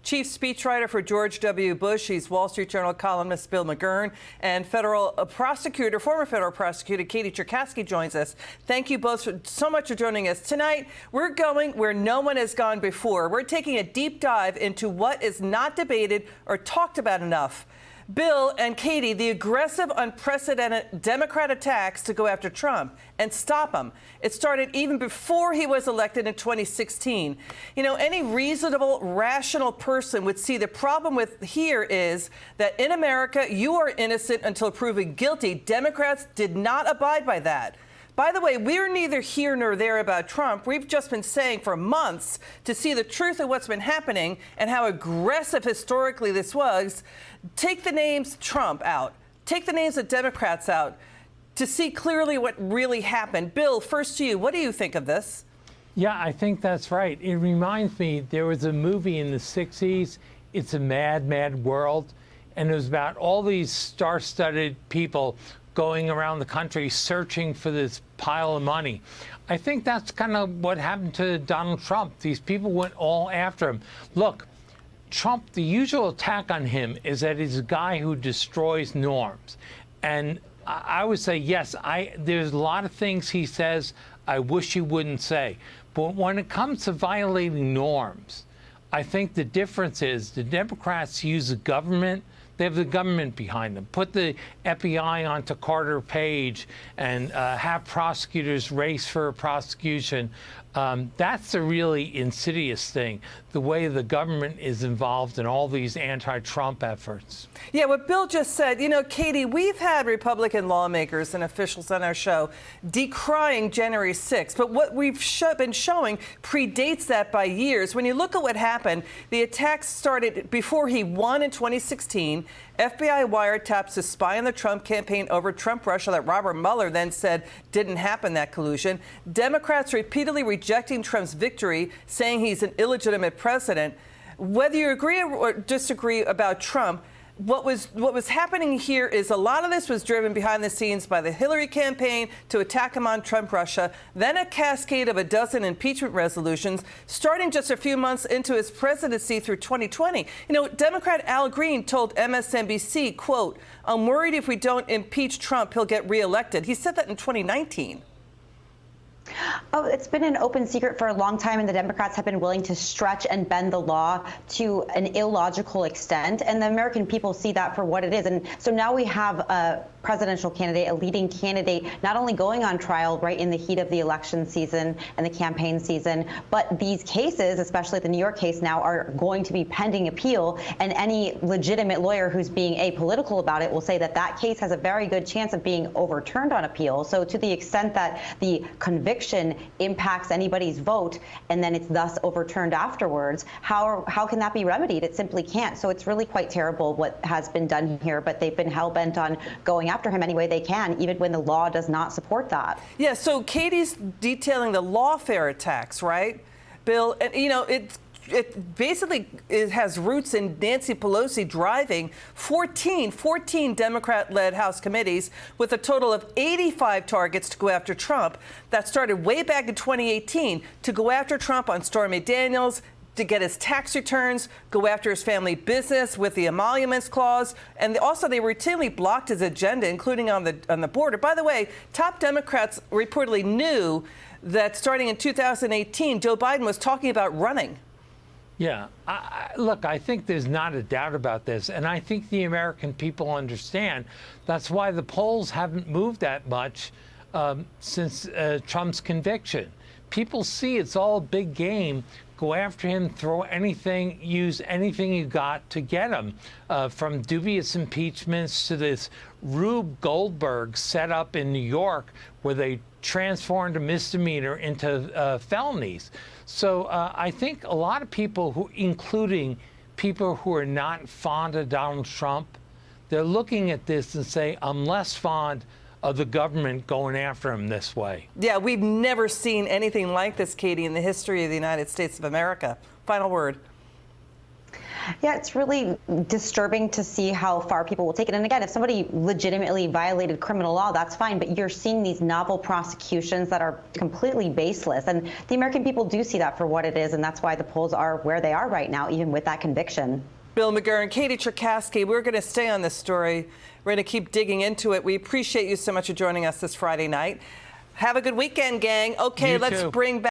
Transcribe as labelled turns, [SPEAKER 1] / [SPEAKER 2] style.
[SPEAKER 1] chief speechwriter for George W. Bush. He's Wall Street Journal columnist Bill McGurn, and former federal prosecutor Katie Cherkasky joins us. Thank you both so much for joining us. Tonight, we're going where no one has gone before. We're taking a deep dive into what is not debated or talked about enough. Bill and Katie, the aggressive, unprecedented Democrat attacks to go after Trump and stop him. It started even before he was elected in 2016. You know, any reasonable, rational person would see the problem with here is that in America, you are innocent until proven guilty. Democrats did not abide by that. By the way, we're neither here nor there about Trump. We've just been saying for months to see the truth of what's been happening and how aggressive historically this was. Take the names Trump out. Take the names of Democrats out to see clearly what really happened. Bill, first to you. What do you think of this?
[SPEAKER 2] Yeah, I think that's right. It reminds me, there was a movie in the 60s, It's a Mad, Mad World, and it was about all these star-studded people going around the country searching for this pile of money. I think that's kind of what happened to Donald Trump. These people went all after him. Look, Trump, the usual attack on him is that he's a guy who destroys norms. And I would say, yes, there's a lot of things he says I wish he wouldn't say. But when it comes to violating norms, I think the difference is the Democrats use the government. They have the government behind them. Put the FBI onto Carter Page and have prosecutors race for a prosecution. That's the really insidious thing, the way the government is involved in all these anti-Trump efforts.
[SPEAKER 1] Yeah, what Bill just said, you know, Katie, we've had Republican lawmakers and officials on our show decrying January 6th, but what we've been showing predates that by years. When you look at what happened, the attacks started before he won in 2016. FBI wiretaps to spy on the Trump campaign over Trump-Russia that Robert Mueller then said didn't happen, that collusion. Democrats repeatedly rejecting Trump's victory, saying he's an illegitimate president. Whether you agree or disagree about Trump, what was happening here is a lot of this was driven behind the scenes by the Hillary campaign to attack him on Trump-Russia, then a cascade of a dozen impeachment resolutions, starting just a few months into his presidency through 2020. You know, Democrat Al Green told MSNBC, quote, "I'm worried if we don't impeach Trump, he'll get reelected." He said that in 2019.
[SPEAKER 3] Oh, it's been an open secret for a long time, and the Democrats have been willing to stretch and bend the law to an illogical extent, and the American people see that for what it is. And so now we have a presidential candidate, a leading candidate, not only going on trial right in the heat of the election season and the campaign season, but these cases, especially the New York case now, are going to be pending appeal, and any legitimate lawyer who's being apolitical about it will say that that case has a very good chance of being overturned on appeal. So to the extent that the conviction impacts anybody's vote and then it's thus overturned afterwards, how can that be remedied? It simply can't. So it's really quite terrible what has been done here, but they've been hell-bent on going after him any way they can, even when the law does not support that.
[SPEAKER 1] Yeah, so Katie's detailing the lawfare attacks, right, Bill? And, you know, it basically has roots in Nancy Pelosi driving 14 Democrat-led House committees with a total of 85 targets to go after Trump. That started way back in 2018 to go after Trump on Stormy Daniels, to get his tax returns, go after his family business with the emoluments clause, and also they routinely blocked his agenda, including on the border. By the way, top Democrats reportedly knew that starting in 2018, Joe Biden was talking about running.
[SPEAKER 2] Yeah, look, I think there's not a doubt about this, and I think the American people understand. That's why the polls haven't moved that much since Trump's conviction. People see it's all a big game. Go after him, throw anything, use anything you got to get him, from dubious impeachments to this Rube Goldberg setup in New York where they transformed a misdemeanor into felonies. So I think a lot of people, including people who are not fond of Donald Trump, they're looking at this and say, I'm less fond of the government going after him this way.
[SPEAKER 1] Yeah, we've never seen anything like this, Katie, in the history of the United States of America. Final word.
[SPEAKER 3] Yeah, it's really disturbing to see how far people will take it. And again, if somebody legitimately violated criminal law, that's fine. But you're seeing these novel prosecutions that are completely baseless. And the American people do see that for what it is. And that's why the polls are where they are right now, even with that conviction.
[SPEAKER 1] Bill McGurn, Katie Cherkasky, we're going to stay on this story. We're going to keep digging into it. We appreciate you so much for joining us this Friday night. Have a good weekend, gang. Okay,
[SPEAKER 2] You
[SPEAKER 1] let's
[SPEAKER 2] too.
[SPEAKER 1] bring back